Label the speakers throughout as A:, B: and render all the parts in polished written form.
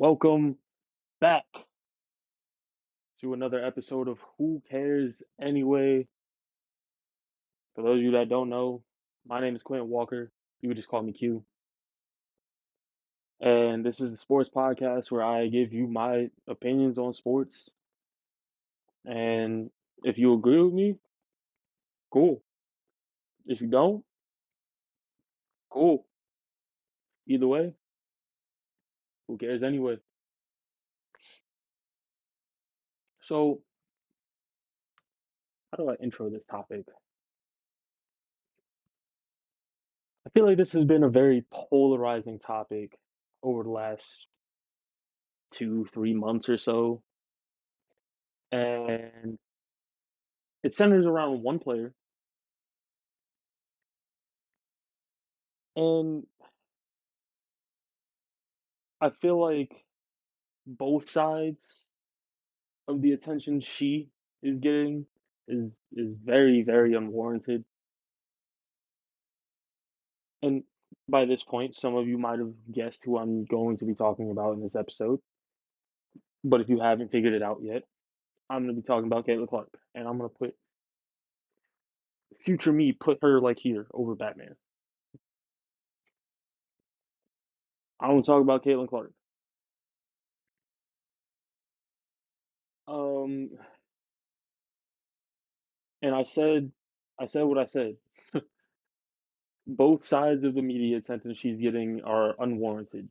A: Welcome back to another episode of Who Cares Anyway. For those of you that don't know, my name is Quentin Walker. You would just call me Q. And this is a sports podcast where I give you my opinions on sports. And if you agree with me, cool. If you don't, cool. Either way, who cares anyway? So, how do I intro this topic? I feel like this has been a very polarizing topic over the last 2, 3 months or so. And it centers around one player, and I feel like both sides of the attention she is getting is very, very unwarranted. And by this point, some of you might have guessed who I'm going to be talking about in this episode. But if you haven't figured it out yet, I'm going to be talking about Caitlin Clark, and I'm going to put future me put her like here over Batman. I want to talk about Caitlin Clark. Um, and I said what I said. Both sides of the media attention she's getting are unwarranted.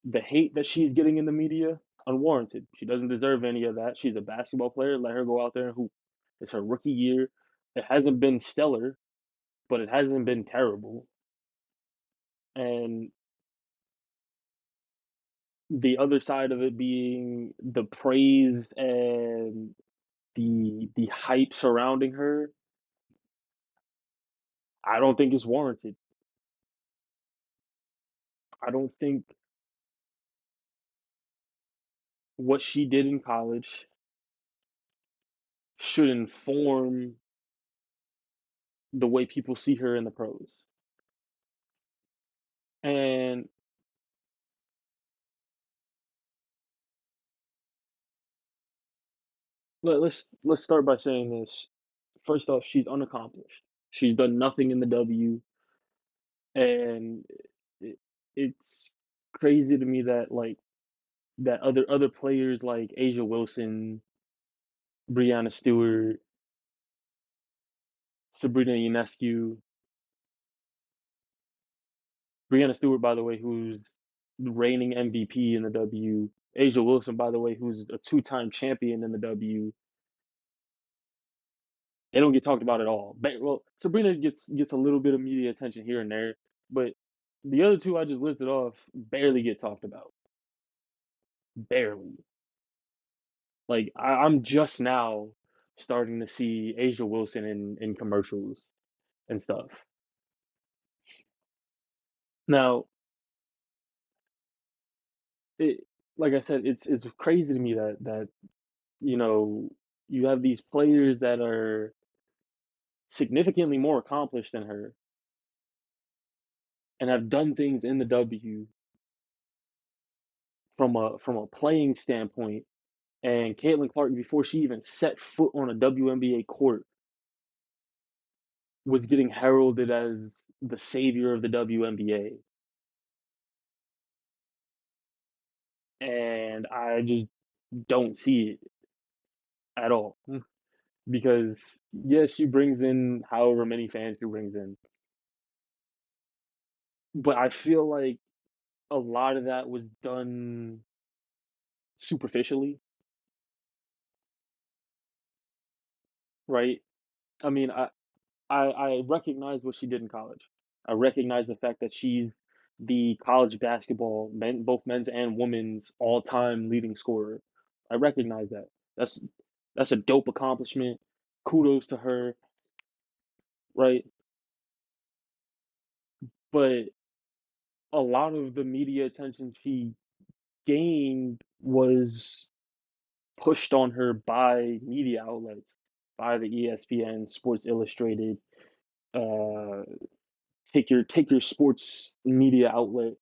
A: The hate that she's getting in the media, unwarranted. She doesn't deserve any of that. She's a basketball player. Let her go out there and hoop. It's her rookie year. It hasn't been stellar, but it hasn't been terrible. And the other side of it being the praise and the hype surrounding her, I don't think it's warranted. I don't think what she did in college should inform the way people see her in the pros. And let's start by saying this. First off, she's unaccomplished. She's done nothing in the W, and it, it's crazy to me that that other players like Asia Wilson, Brianna Stewart, Sabrina Ionescu, Brianna Stewart, by the way, who's the reigning MVP in the W. Asia Wilson, by the way, who's a two-time champion in the W. They don't get talked about at all. Well, Sabrina gets a little bit of media attention here and there, but the other two I just listed off barely get talked about. Barely. Like I'm just now starting to see Asia Wilson in commercials and stuff. Now, it like I said, it's crazy to me that you know you have these players that are significantly more accomplished than her and have done things in the W from a playing standpoint. And Caitlin Clark, before she even set foot on a WNBA court, was getting heralded as the savior of the WNBA. And I just don't see it at all. Because yes, she brings in however many fans she brings in. But I feel like a lot of that was done superficially, right? I mean, I recognize what she did in college. I recognize the fact that she's the college basketball both men's and women's all-time leading scorer. I recognize that. That's that's a dope accomplishment. Kudos to her, right? But a lot of the media attention she gained was pushed on her by media outlets, by the ESPN, Sports Illustrated, uh, take your sports media outlet,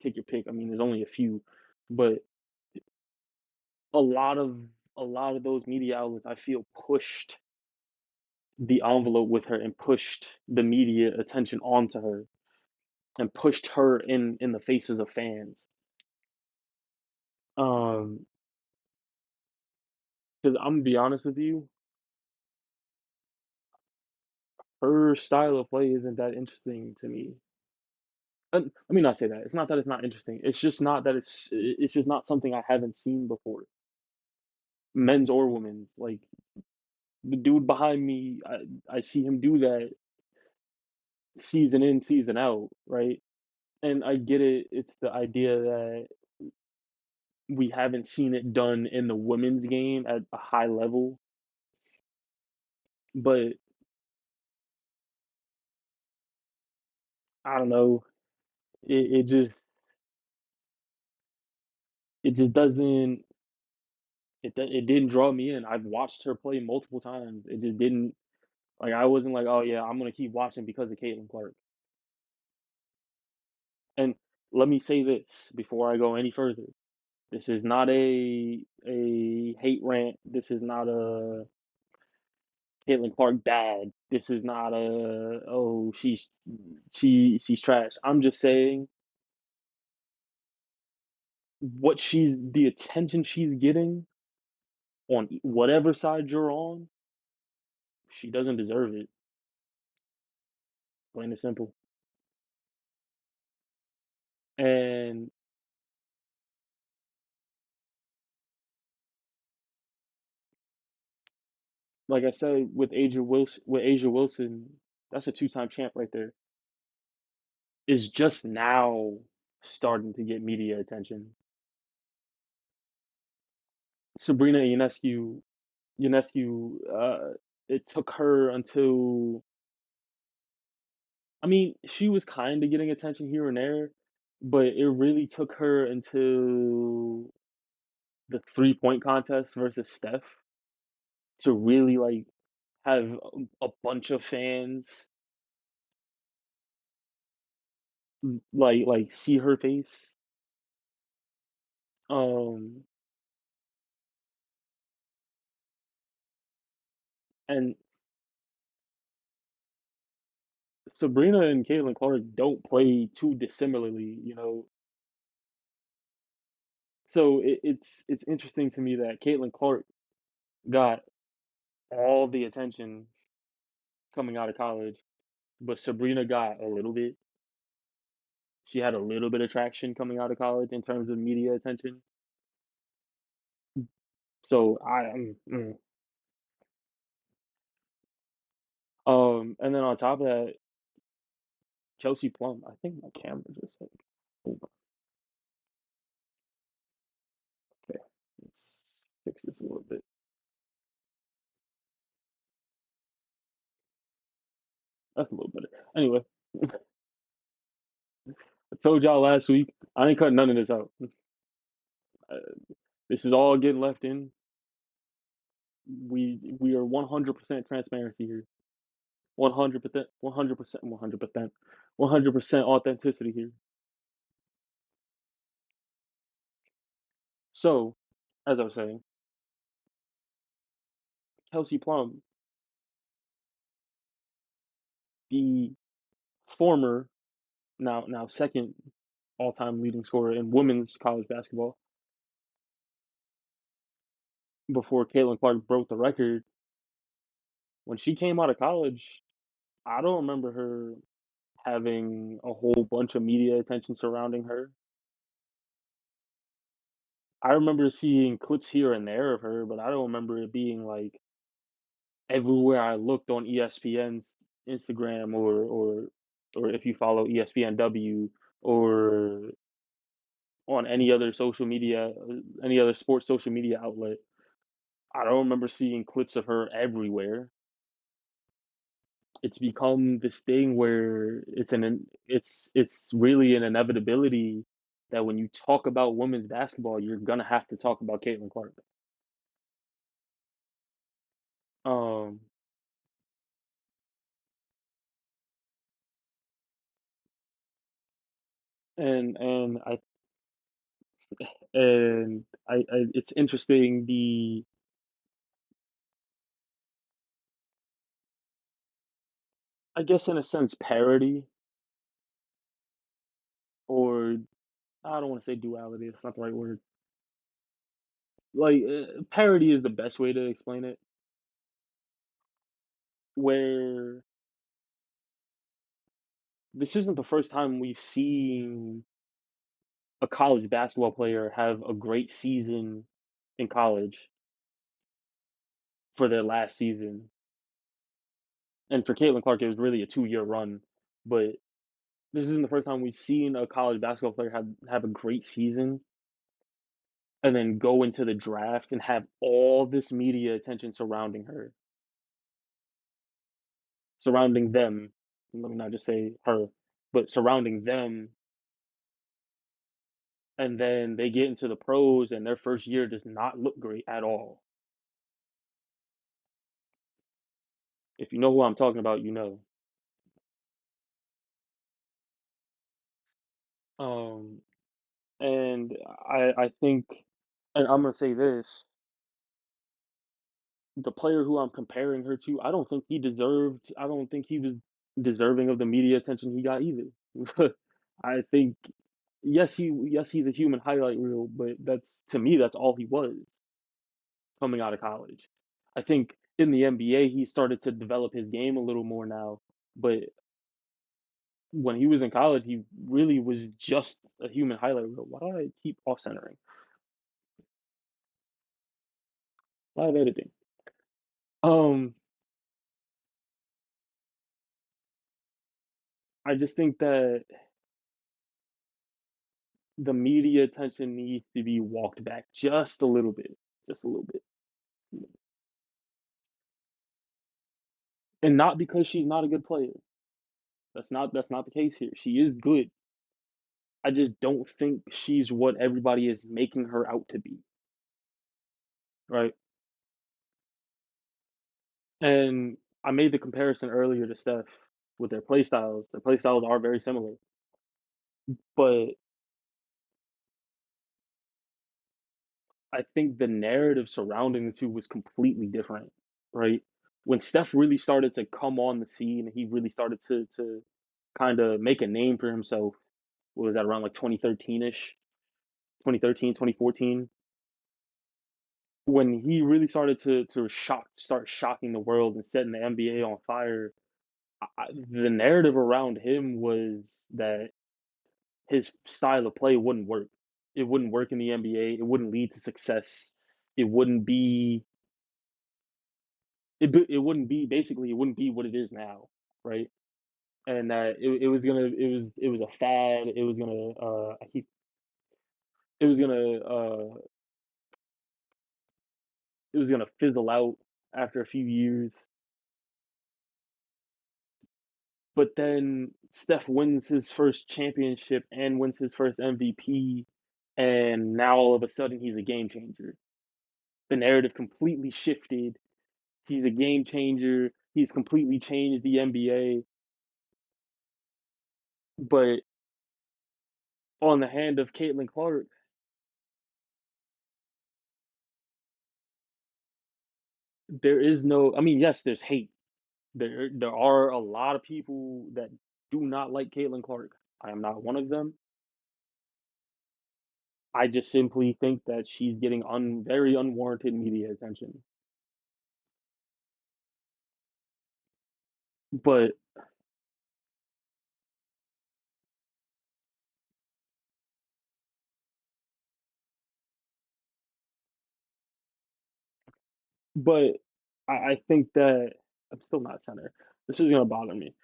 A: take your pick. I mean, there's only a few, but a lot of a lot of those media outlets, I feel, pushed the envelope with her and pushed the media attention onto her and pushed her in the faces of fans. Um, because I'm gonna be honest with you, her style of play isn't that interesting to me. Let me not say that. It's not that it's not interesting. It's just not that it's just not something I haven't seen before, men's or women's. Like the dude behind me, I see him do that season in, season out, right? And I get it. It's the idea that we haven't seen it done in the women's game at a high level, but I don't know. It just doesn't it didn't draw me in. I've watched her play multiple times. It just didn't like I wasn't like, oh yeah, I'm gonna keep watching because of Caitlin Clark. And let me say this before I go any further. This is not a hate rant. This is not a Caitlin Clark bad. This is not a oh she's trash. I'm just saying what she's the attention she's getting on whatever side you're on, she doesn't deserve it. Plain and simple. And like I said, with Asia Wilson, that's a two-time champ right there. Is just now starting to get media attention. Sabrina Ionescu, it took her until I mean, she was kind of getting attention here and there, but it really took her until the 3-point contest versus Steph to really like have a bunch of fans like see her face. Um, and Sabrina and Caitlin Clark don't play too dissimilarly, you know. So it's interesting to me that Caitlin Clark got all the attention coming out of college, but Sabrina got a little bit. She had a little bit of traction coming out of college in terms of media attention. So and then on top of that, Chelsea Plum. I think my camera just like, hold on, okay, let's fix this a little bit. That's a little better. Anyway, I told y'all last week I ain't cutting none of this out. Uh, this is all getting left in. We are 100% transparency here. 100%, 100%, 100%, 100% authenticity here. So, as I was saying, Kelsey Plum, the former now second all-time leading scorer in women's college basketball, before Caitlin Clark broke the record, when she came out of college, I don't remember her having a whole bunch of media attention surrounding her. I remember seeing clips here and there of her, but I don't remember it being like everywhere I looked on ESPN's Instagram or if you follow ESPNW or on any other social media, any other sports social media outlet. I don't remember seeing clips of her everywhere. It's become this thing where it's really an inevitability that when you talk about women's basketball, you're gonna have to talk about Caitlin Clark. Um, and I and it's interesting the I guess in a sense parody or I don't want to say duality. It's not the right word. Like parody is the best way to explain it. Where this isn't the first time we've seen a college basketball player have a great season in college for their last season. And for Caitlin Clark, it was really a 2-year run. But this isn't the first time we've seen a college basketball player have a great season and then go into the draft and have all this media attention surrounding her, surrounding them. Let me not just say her, but surrounding them. And then they get into the pros and their first year does not look great at all. If you know who I'm talking about, you know. Um, and I think, and I'm gonna say this, the player who I'm comparing her to, I don't think he was deserving of the media attention he got either. I think yes, he's a human highlight reel, but that's to me, that's all he was coming out of college. I think in the NBA, he started to develop his game a little more now, but when he was in college, he really was just a human highlight reel. Why do I keep off centering? Live editing. Um, I just think that the media attention needs to be walked back just a little bit, just a little bit. And not because she's not a good player. That's not the case here. She is good. I just don't think she's what everybody is making her out to be, right? And I made the comparison earlier to Steph with their play styles. Their play styles are very similar, but I think the narrative surrounding the two was completely different, right? When Steph really started to come on the scene, he really started to kind of make a name for himself. What was that around like 2013-ish, 2013, 2014? When he really started to start shocking the world and setting the NBA on fire, the narrative around him was that his style of play wouldn't work. It wouldn't work in the NBA. It wouldn't lead to success. It wouldn't be it wouldn't be basically it wouldn't be what it is now, right? And that it was gonna it was a fad. It was gonna it was gonna fizzle out after a few years. But then Steph wins his first championship and wins his first MVP, and now all of a sudden he's a game changer. The narrative completely shifted. He's a game changer. He's completely changed the NBA. But on the hand of Caitlin Clark, there is no. I mean, yes, there's hate. There are a lot of people that do not like Caitlin Clark. I am not one of them. I just simply think that she's getting very unwarranted media attention. But but I think that I'm still not center. This is gonna bother me.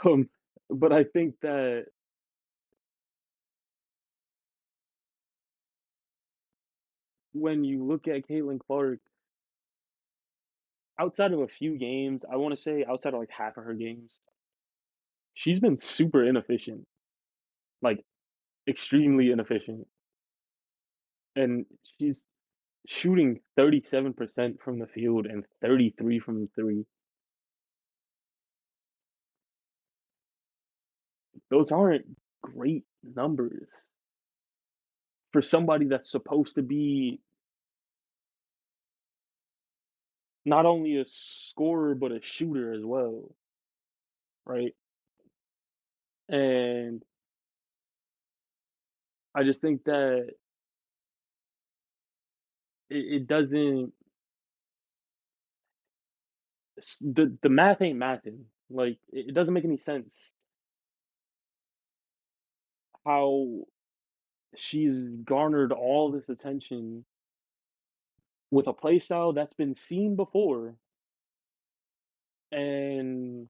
A: Um, but I think that when you look at Caitlin Clark, outside of a few games, I want to say outside of like half of her games, she's been super inefficient, like extremely inefficient, and she's shooting 37% from the field and 33 from three. Those aren't great numbers. for somebody that's supposed to be not only a scorer but a shooter as well, right? And I just think that it doesn't the math ain't mathing. Like it doesn't make any sense how she's garnered all this attention with a play style that's been seen before, and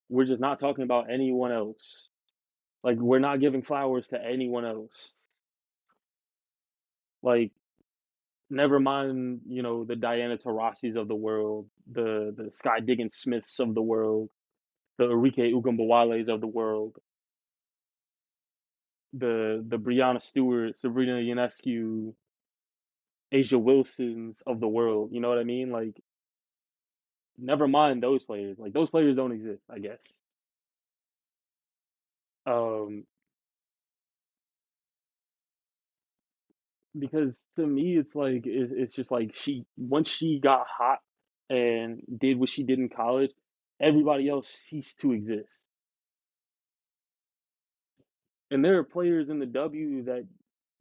A: we're just not talking about anyone else. Like we're not giving flowers to anyone else. Like never mind, the Diana Taurasi's of the world, the Sky Diggins Smiths of the world, the Enrique Ugambawales of the world, the Brianna Stewart, Sabrina Ionescu, Asia Wilsons of the world. You know what I mean? Like never mind those players. Like those players don't exist, I guess. Um, because to me, it's like it's just like she once she got hot and did what she did in college, everybody else ceased to exist. And there are players in the W that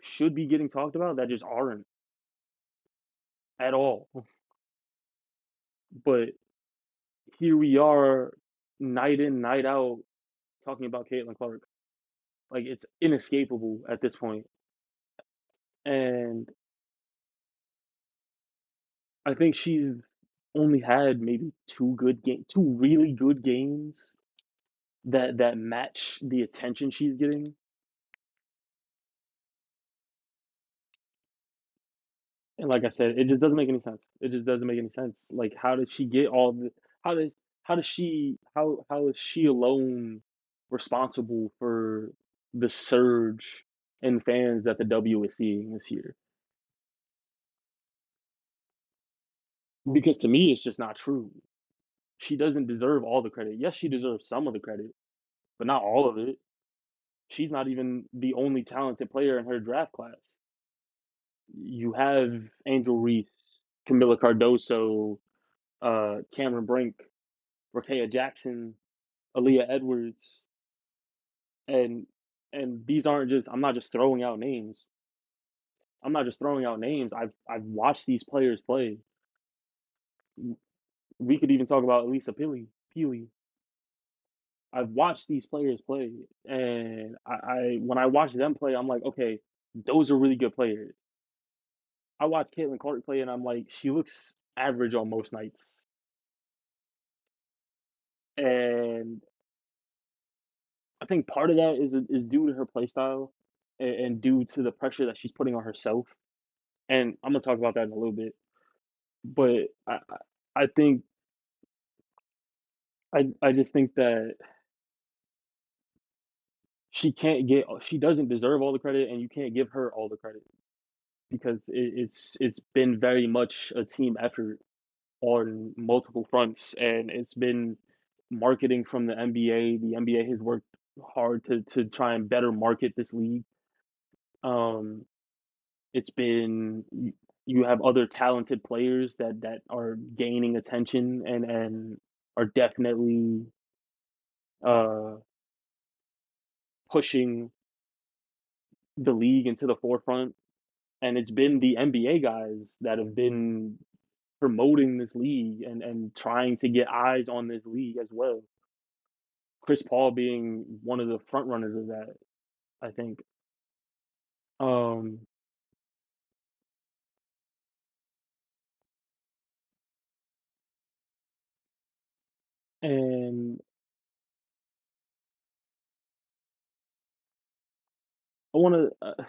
A: should be getting talked about that just aren't at all. But here we are, night in, night out, talking about Caitlin Clark. Like it's inescapable at this point. And I think she's only had maybe two really good games that match the attention she's getting. And like I said, it just doesn't make any sense. It just doesn't make any sense. Like how did she get all the how did how is she alone responsible for the surge in fans that the W is seeing this year? Because to me it's just not true. She doesn't deserve all the credit. Yes, she deserves some of the credit, but not all of it. She's not even the only talented player in her draft class. You have Angel Reese, Camila Cardoso, Cameron Brink, Rakea Jackson, Aaliyah Edwards, and these aren't just I'm not just throwing out names. I'm not just throwing out names. I've watched these players play. We could even talk about Elisa Peely. I've watched these players play, and I when I watch them play, I'm like, okay, those are really good players. I watch Caitlin Clark play, and I'm like, she looks average on most nights, and I think part of that is due to her play style and due to the pressure that she's putting on herself. And I'm gonna talk about that in a little bit. But I think I just think that she doesn't deserve all the credit, and you can't give her all the credit because it's been very much a team effort on multiple fronts, and it's been marketing from the NBA. The NBA has worked hard to try and better market this league. Um, it's been you have other talented players that are gaining attention and are definitely uh, pushing the league into the forefront. And it's been the NBA guys that have been promoting this league and trying to get eyes on this league as well. Chris Paul being one of the front runners of that, I think. Um, and I want to.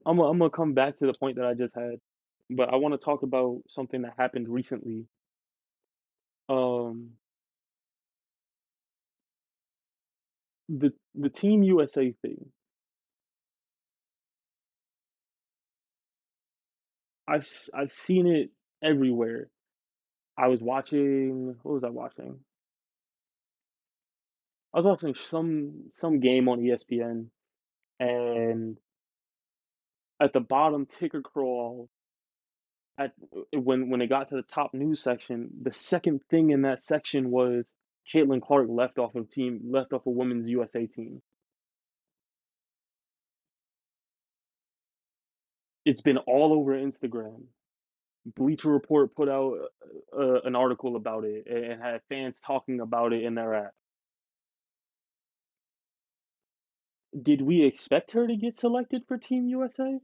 A: I'm gonna come back to the point that I just had, but I want to talk about something that happened recently. Um, the Team USA thing. I've seen it everywhere. I was watching. What was I watching? I was watching some game on ESPN, and at the bottom ticker crawl, at when it got to the top news section, the second thing in that section was Caitlin Clark left off a women's USA team. It's been all over Instagram. Bleacher Report put out an article about it and had fans talking about it in their app. Did we expect her to get selected for Team USA?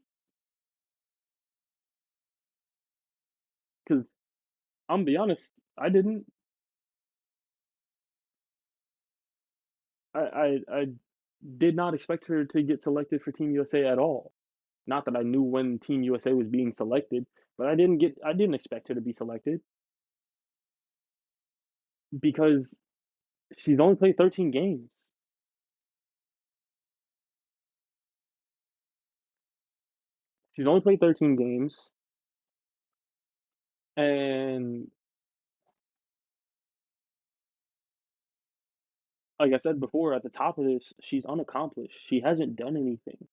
A: Because I'm be honest, I didn't. I did not expect her to get selected for Team USA at all. Not that I knew when Team USA was being selected, but I didn't expect her to be selected because she's only played 13 games. She's only played 13 games, and like I said before, at the top of this, she's unaccomplished. She hasn't done anything.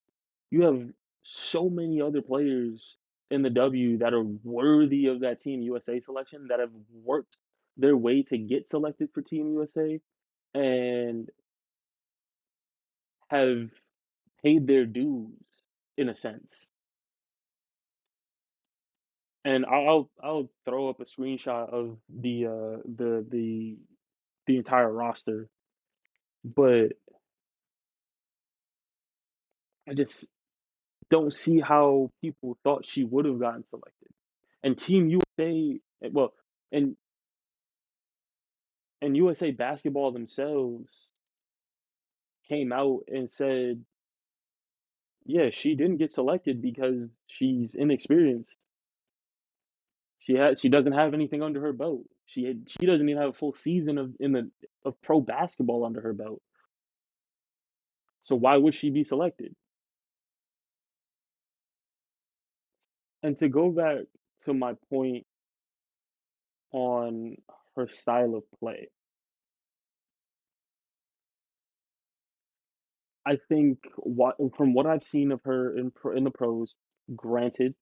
A: You have so many other players in the W that are worthy of that Team USA selection that have worked their way to get selected for Team USA and have paid their dues in a sense. And I'll throw up a screenshot of the entire roster, but I just don't see how people thought she would have gotten selected. And Team USA, well, and and USA Basketball themselves came out and said, yeah, she didn't get selected because she's inexperienced. She doesn't have anything under her belt. She doesn't even have a full season of pro basketball under her belt. So why would she be selected? And to go back to my point on her style of play, I think from what I've seen of her in the pros, granted,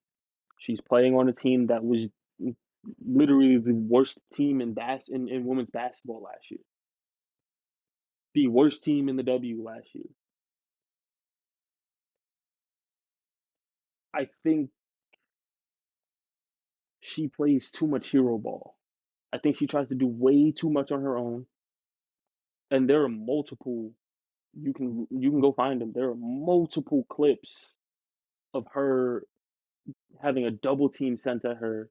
A: she's playing on a team that was literally the worst team in women's basketball last year. The worst team in the W last year. I think she plays too much hero ball. I think she tries to do way too much on her own, and there are multiple you can go find them. There are multiple clips of her having a double team sent at her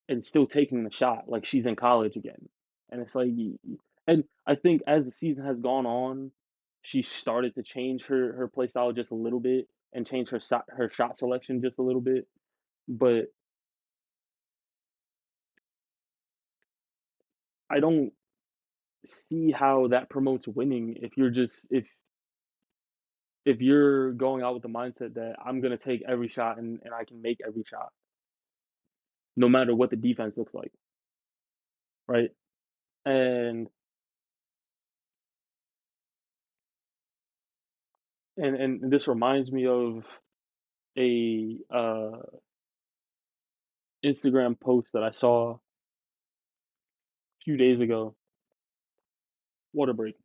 A: and still taking the shot like she's in college again. And it's like, and I think as the season has gone on, she started to change her play style just a little bit and change her shot selection just a little bit. But I don't see how that promotes winning if you're going out with the mindset that I'm gonna take every shot and I can make every shot, no matter what the defense looks like, right? And and this reminds me of a Instagram post that I saw a few days ago. Water break.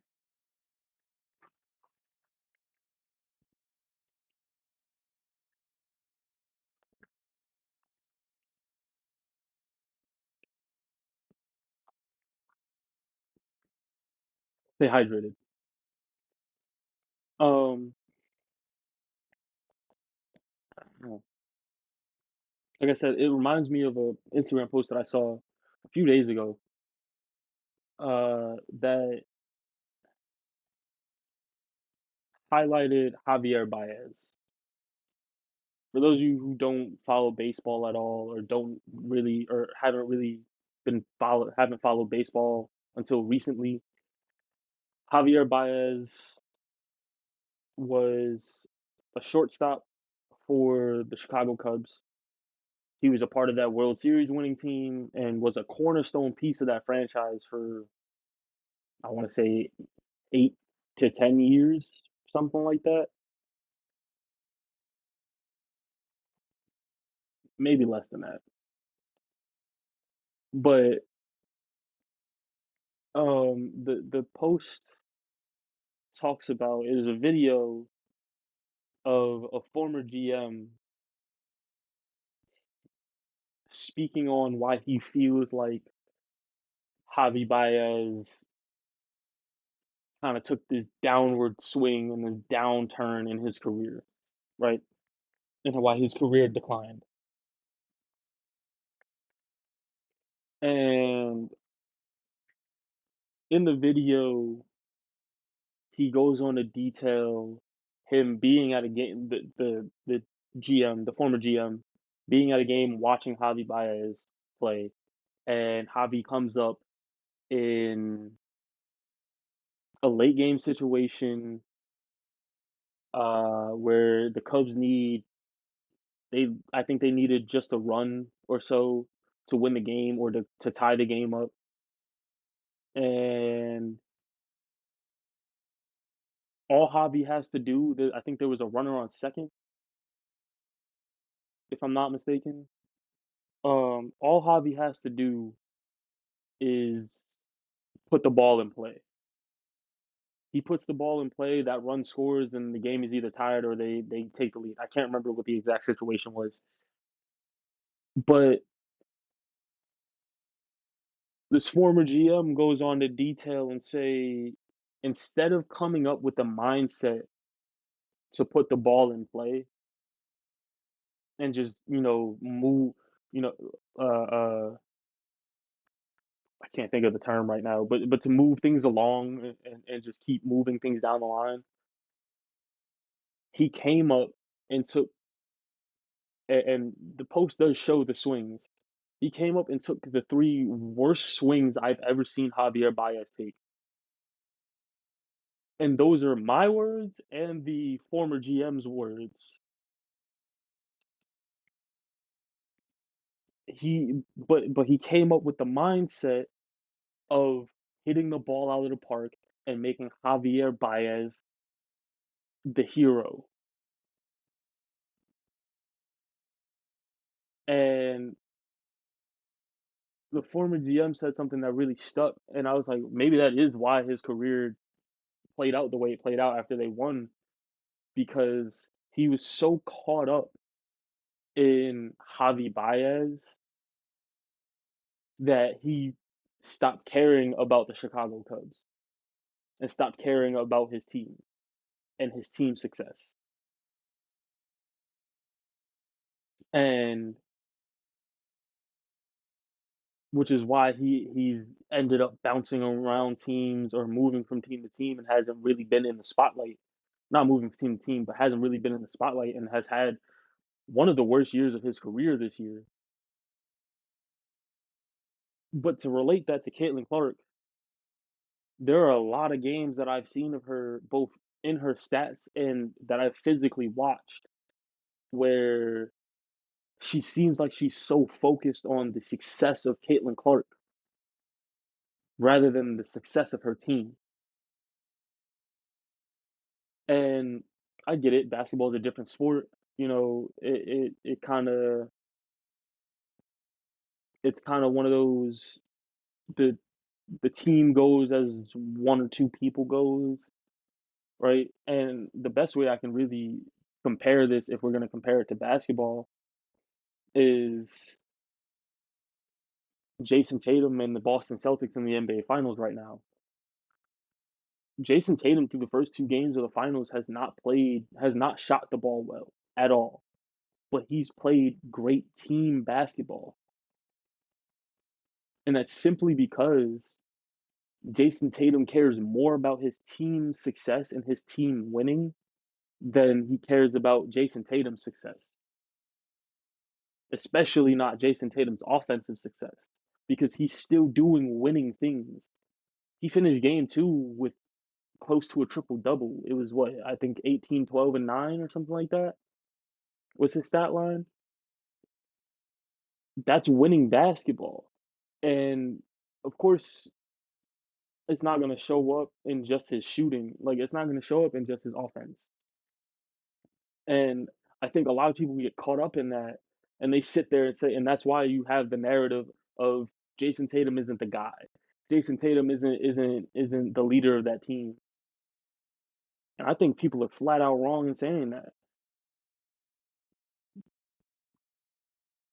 A: Stay hydrated. Um, oh, like I said, it reminds me of a Instagram post that I saw a few days ago. That highlighted Javier Baez. For those of you who don't follow baseball at all, or don't really, or haven't followed baseball until recently, Javier Baez was a shortstop for the Chicago Cubs. He was a part of that World Series winning team and was a cornerstone piece of that franchise for I want to say 8 to 10 years, something like that. Maybe less than that. But the post talks about it is a video of a former GM speaking on why he feels like Javi Baez kind of took this downward swing and this downturn in his career, right? And why his career declined. And in the video, he goes on to detail him being at a game, the GM, the former GM, being at a game watching Javi Baez play, and Javi comes up in a late game situation where the Cubs need they I think they needed just a run or so to win the game or to tie the game up. And all Javi has to do, I think there was a runner on second, if I'm not mistaken. All Javi has to do is put the ball in play. He puts the ball in play, that run scores, and the game is either tied or they take the lead. I can't remember what the exact situation was, but this former GM goes on to detail and say, instead of coming up with a mindset to put the ball in play and just move, you know, uh, uh, I can't think of the term right now, but to move things along and just keep moving things down the line. He came up and took, and the post does show the swings. He came up and took the three worst swings I've ever seen Javier Baez take. And those are my words and the former GM's words. But he came up with the mindset of hitting the ball out of the park and making Javier Baez the hero. And the former GM said something that really stuck, and I was like, maybe that is why his career played out the way it played out after they won, because he was so caught up in Javi Baez that he stopped caring about the Chicago Cubs and stopped caring about his team and his team success. And which is why he's ended up bouncing around teams or moving from team to team and hasn't really been in the spotlight. Not moving from team to team, but hasn't really been in the spotlight and has had one of the worst years of his career this year. But to relate that to Caitlin Clark, there are a lot of games that I've seen of her, both in her stats and that I've physically watched, where she seems like she's so focused on the success of Caitlin Clark rather than the success of her team. And I get it, basketball is a different sport. It it's kind of one of those, the the team goes as one or two people goes, right? And the best way I can really compare this, if we're going to compare it to basketball, is Jason Tatum and the Boston Celtics in the NBA Finals right now. Jason Tatum through the first two games of the finals has not shot the ball well at all, but he's played great team basketball. And that's simply because Jason Tatum cares more about his team's success and his team winning than he cares about Jason Tatum's success, especially not Jason Tatum's offensive success, because he's still doing winning things. He finished game two with close to a triple double. It was what, I think 18, 12, and 9 or something like that was his stat line. That's winning basketball. And of course, it's not gonna show up in just his shooting, like, it's not gonna show up in just his offense, and I think a lot of people get caught up in that, and they sit there and say and that's why you have the narrative of Jason Tatum isn't the guy. Jason Tatum isn't the leader of that team, and I think people are flat out wrong in saying that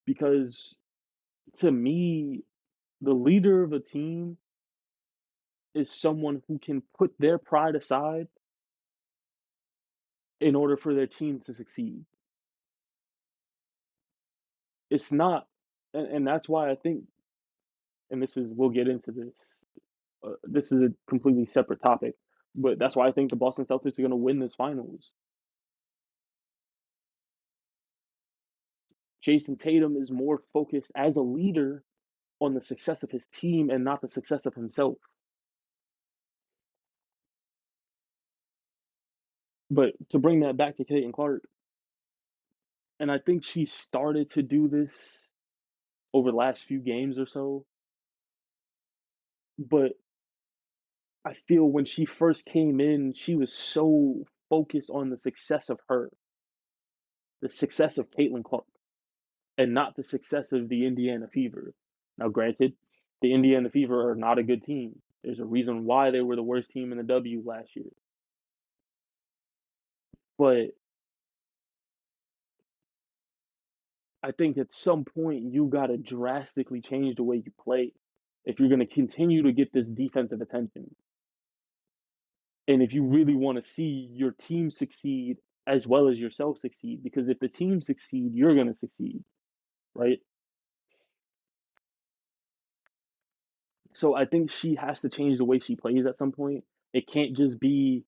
A: because to me, the leader of a team is someone who can put their pride aside in order for their team to succeed. It's not and that's why I think and this is we'll get into this. This is a completely separate topic, but that's why I think the Boston Celtics are gonna win this finals. Jason Tatum is more focused as a leader on the success of his team and not the success of himself. But to bring that back to Caitlin Clark, and I think she started to do this over the last few games or so, but I feel when she first came in, she was so focused on the success of Caitlin Clark, and not the success of the Indiana Fever. Now, granted, the Indiana Fever are not a good team. There's a reason why they were the worst team in the W last year. But I think at some point you got to drastically change the way you play if you're going to continue to get this defensive attention. And if you really want to see your team succeed as well as yourself succeed, because if the team succeed, you're going to succeed, right? So I think she has to change the way she plays at some point. It can't just be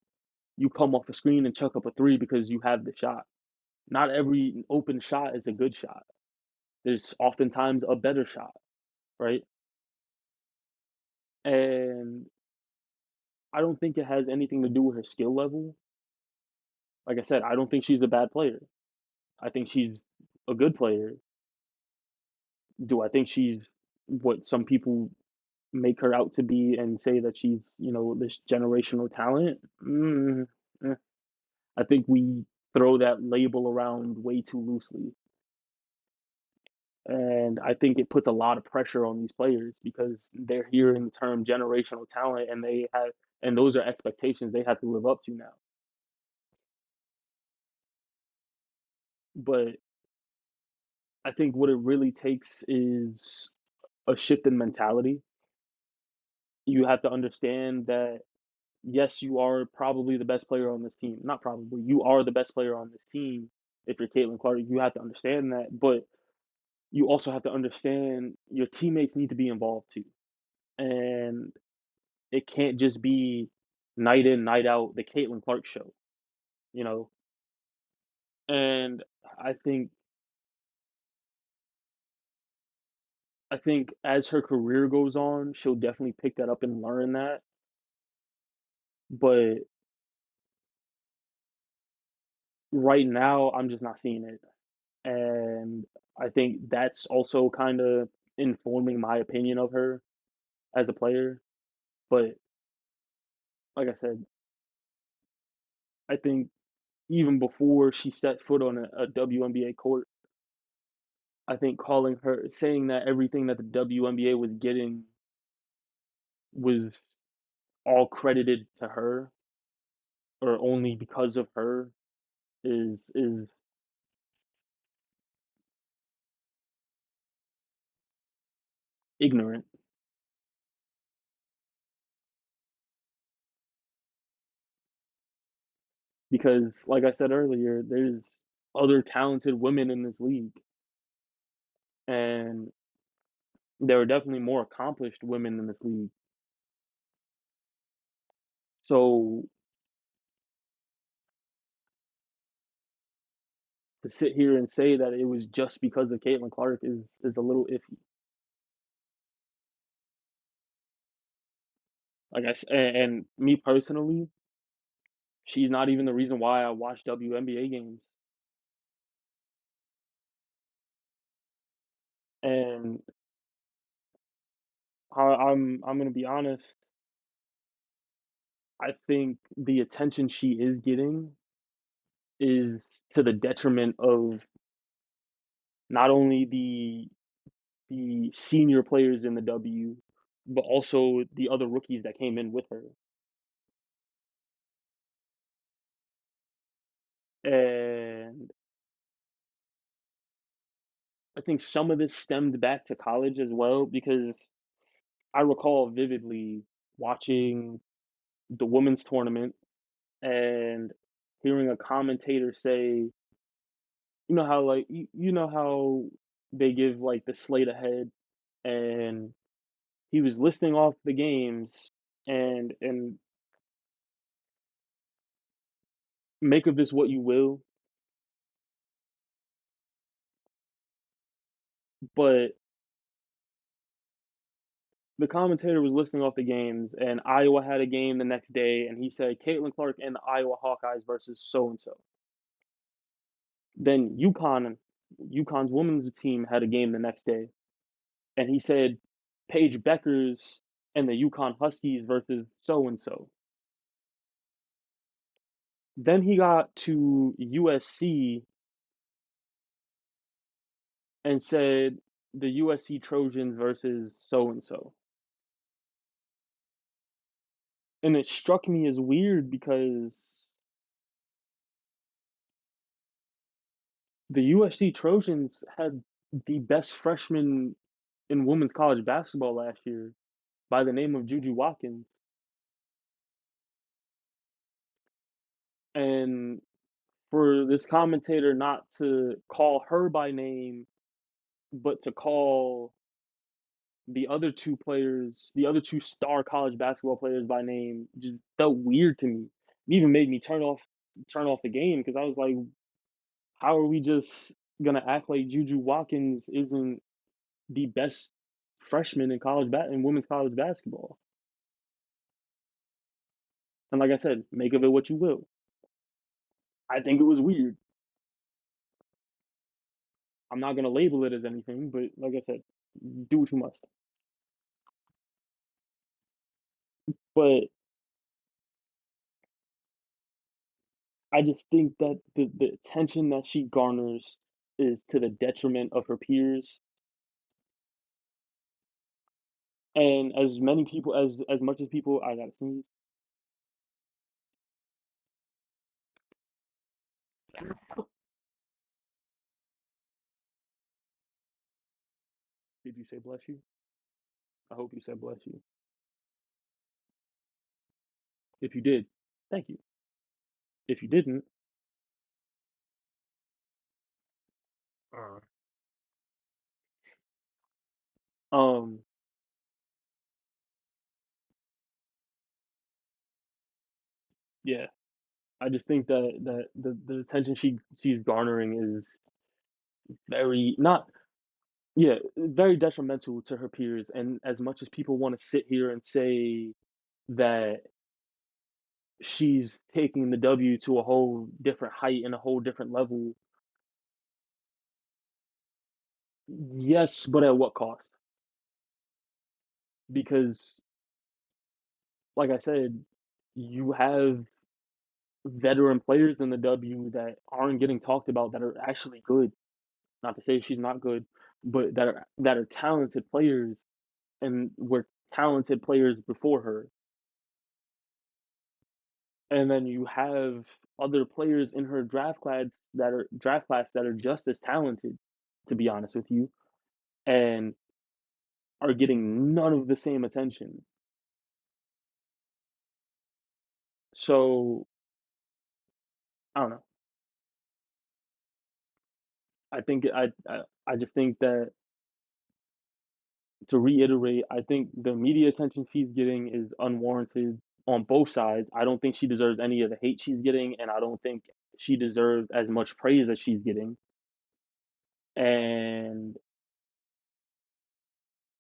A: you come off a screen and chuck up a three because you have the shot. Not every open shot is a good shot. There's oftentimes a better shot, right? And I don't think it has anything to do with her skill level. Like I said, I don't think she's a bad player. I think she's a good player. Do I think she's what some people make her out to be and say that she's, this generational talent? Eh. I think we throw that label around way too loosely. And I think it puts a lot of pressure on these players because they're hearing the term generational talent and those are expectations they have to live up to now. But I think what it really takes is a shift in mentality. You have to understand that yes, you are probably the best player on this team. Not probably, you are the best player on this team. If you're Caitlin Clark, you have to understand that. But you also have to understand your teammates need to be involved too. And it can't just be night in, night out, the Caitlin Clark show, you know? And I think I think as her career goes on, she'll definitely pick that up and learn that. But right now, I'm just not seeing it. And I think that's also kind of informing my opinion of her as a player. But like I said, I think even before she set foot on a WNBA court, I think saying that everything that the WNBA was getting was all credited to her or only because of her is ignorant because like I said earlier, there's other talented women in this league and there are definitely more accomplished women in this league. So to sit here and say that it was just because of Caitlin Clark is a little iffy. And me personally, she's not even the reason why I watch WNBA games. And I'm gonna be honest. I think the attention she is getting is to the detriment of not only the senior players in the W, but also the other rookies that came in with her. And I think some of this stemmed back to college as well because I recall vividly watching the women's tournament and hearing a commentator say, you know how like you know how they give like the slate ahead, and he was listing off the games and make of this what you will, but the commentator was listing off the games, and Iowa had a game the next day, and he said Caitlin Clark and the Iowa Hawkeyes versus so and so. Then UConn's women's team had a game the next day, and he said Paige Beckers and the UConn Huskies versus so and so. Then he got to USC and said the USC Trojans versus so and so. And it struck me as weird because the USC Trojans had the best freshman in women's college basketball last year by the name of Juju Watkins. And for this commentator not to call her by name, but to call the other two star college basketball players by name, just felt weird to me. It even made me turn off the game because I was like, how are we just gonna act like Juju Watkins isn't the best freshman in in women's college basketball? And like I said, make of it what you will. I think it was weird. I'm not gonna label it as anything, but like I said, do what you must. But I just think that the attention that she garners is to the detriment of her peers. And as many people as much as people I gotta sneeze. Did you say bless you? I hope you said bless you. If you did, thank you. If you didn't, uh, um, yeah, I just think that the attention she's garnering is very not yeah, very detrimental to her peers. And as much as people want to sit here and say that she's taking the W to a whole different height and a whole different level, yes, but at what cost? Because, like I said, you have veteran players in the W that aren't getting talked about that are actually good. Not to say she's not good, but that are talented players and were talented players before her. And then you have other players in her draft class that are just as talented, to be honest with you, and are getting none of the same attention. So I don't know. I just think that to reiterate, I think the media attention she's getting is unwarranted on both sides. I don't think she deserves any of the hate she's getting, and I don't think she deserves as much praise as she's getting. And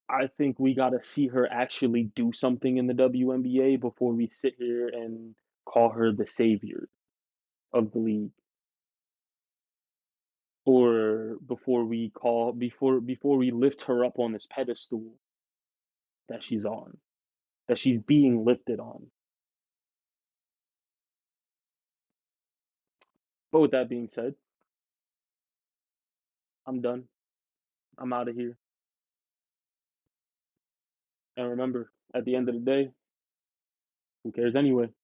A: I think we got to see her actually do something in the WNBA before we sit here and call her the savior of the league, or before we lift her up on this pedestal that she's on, that she's being lifted on. But with that being said, I'm done. I'm out of here. And remember, at the end of the day, who cares anyway?